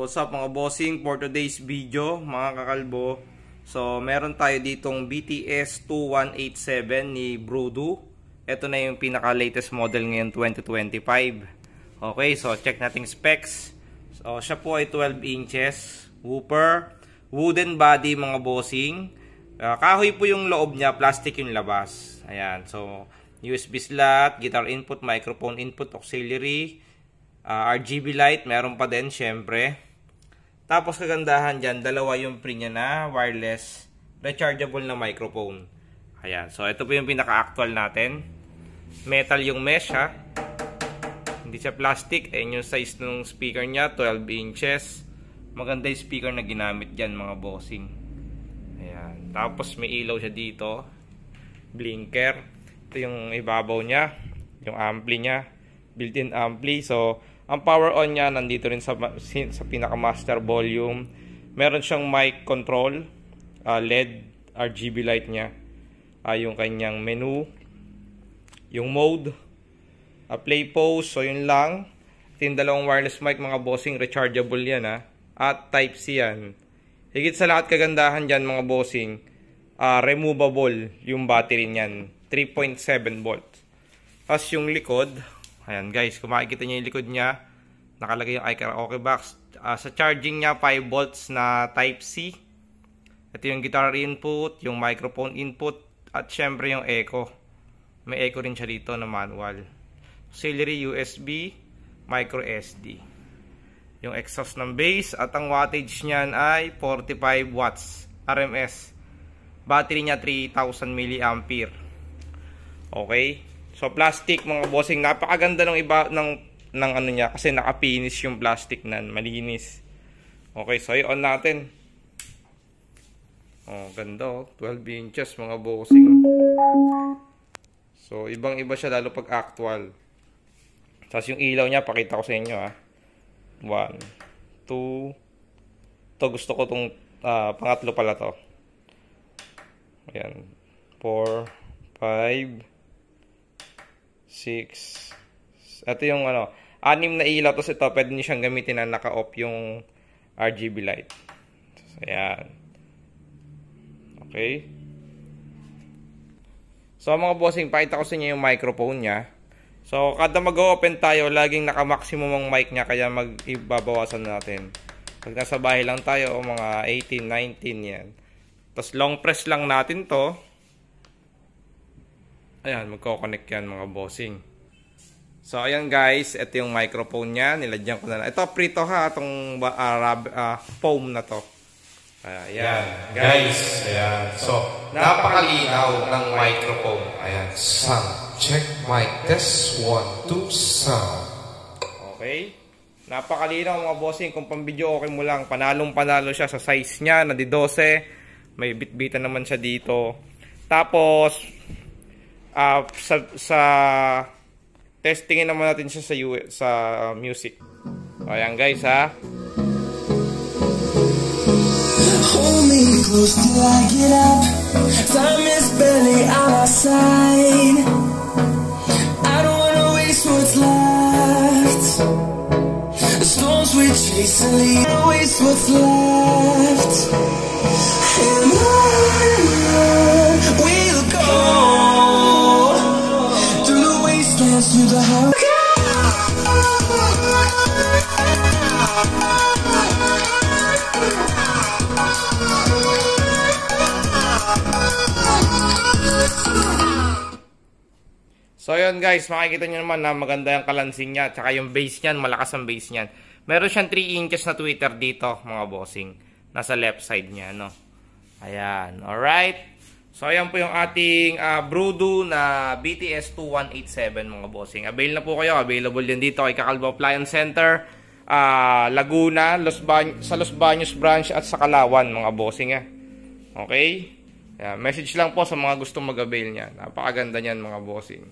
So what's up mga bossing, for today's video mga kakalbo. So meron tayo ditong BTS 2187 ni Brodo. Ito na yung pinaka latest model ngayon 2025. Okay, so check natin specs. So siya po ay 12 inches, woofer, wooden body mga bossing. Kahoy po yung loob niya, plastic yung labas. Ayan, so USB slot, guitar input, microphone input, auxiliary, RGB light, meron pa din syempre. Tapos kagandahan dyan, dalawa yung pre niya na wireless rechargeable na microphone. Ayan, so ito po yung pinaka-actual natin. Metal yung mesh ha. Hindi siya plastic. Ayan yung size ng speaker niya, 12 inches. Maganda yung speaker na ginamit dyan mga bossing. Ayan, tapos may ilaw siya dito. Blinker. Ito yung ibabaw niya. Yung ampli niya. Built-in ampli. So ang power on niya nandito rin sa pinaka master volume. Meron siyang mic control, LED, RGB light niya, yung kanyang menu, yung mode, play pause. So yun lang. Yung dalawang wireless mic mga bossing, rechargeable yan ha. At type C yan. Higit sa lahat kagandahan dyan mga bossing, removable yung battery niyan, 3.7 volts. Tapos yung likod, ayan guys, kung makikita nyo yung likod niya, nakalagay yung iKaraoke box. Sa charging niya, 5 volts na Type-C. Ito yung guitar input, yung microphone input, at syempre yung echo. May echo rin siya dito na manual. Auxiliary USB, micro SD. Yung exhaust ng bass, at ang wattage niyan ay 45 watts RMS. Battery niya 3000 mAh. Okay? So plastic mga bossing, napakaganda ng iba ng ano niya kasi naka-finish yung plastic nan, malinis. Okay, so i-on natin. Oh, ganda oh, 12 inches mga bossing. So ibang-iba siya lalo pag actual. Tapos yung ilaw niya, pakita ko sa inyo ah. 1 2. To gusto ko tong pangatlo pala to. Ayan. 4 5 6. Ito yung ano, 6 na ilaw. Tapos ito, pwede nyo siyang gamitin na naka-off yung RGB light. So, ayan. Okay. So mga bossing, pakita ko sa inyo yung microphone niya. So kada mag-open tayo, laging naka-maximum ang mic niya, kaya mag-ibabawasan natin. Pag nasa bahay lang tayo, mga 18, 19 yan. Tapos long press lang natin to. Ayan, magko-connect yan mga bossing. So, ayan guys, ito yung microphone niya. Nilagyan ko na lang. Ito, prito ha, itong foam na to. Ayan, guys. Ayan. So, napakalinaw ng microphone. Ayan, sound. Check mic test. 1, 2, sound. Okay. Napakalinaw mga bossing. Kung pang-video, okay mo lang. Panalong-panalo siya sa size niya na di 12. May bit-bitan naman siya dito. Tapos, sa testingin naman natin siya sa music. Ayan guys ha. Hold me close till I get up. Time is barely on our side. I don't wanna waste what's left. The storms we chase and leave, waste what's left. And on we'll go. To the house. So yun guys, makikita nyo naman na maganda yung kalansing niya, tsaka yung bass niyan, malakas ang bass niyan. Meron siyang 3 inches na tweeter dito mga bossing, nasa left side niya, no? Ayan, alright. So ayan po yung ating Brodo na BTS 2187 mga bossing. Avail na po kayo. Available din dito kay Kakalbo Appliance Center, Laguna, sa Los Baños branch at sa Kalawan mga bossing. Okay? Message lang po sa mga gustong mag-avail niyan. Napakaganda niyan mga bossing.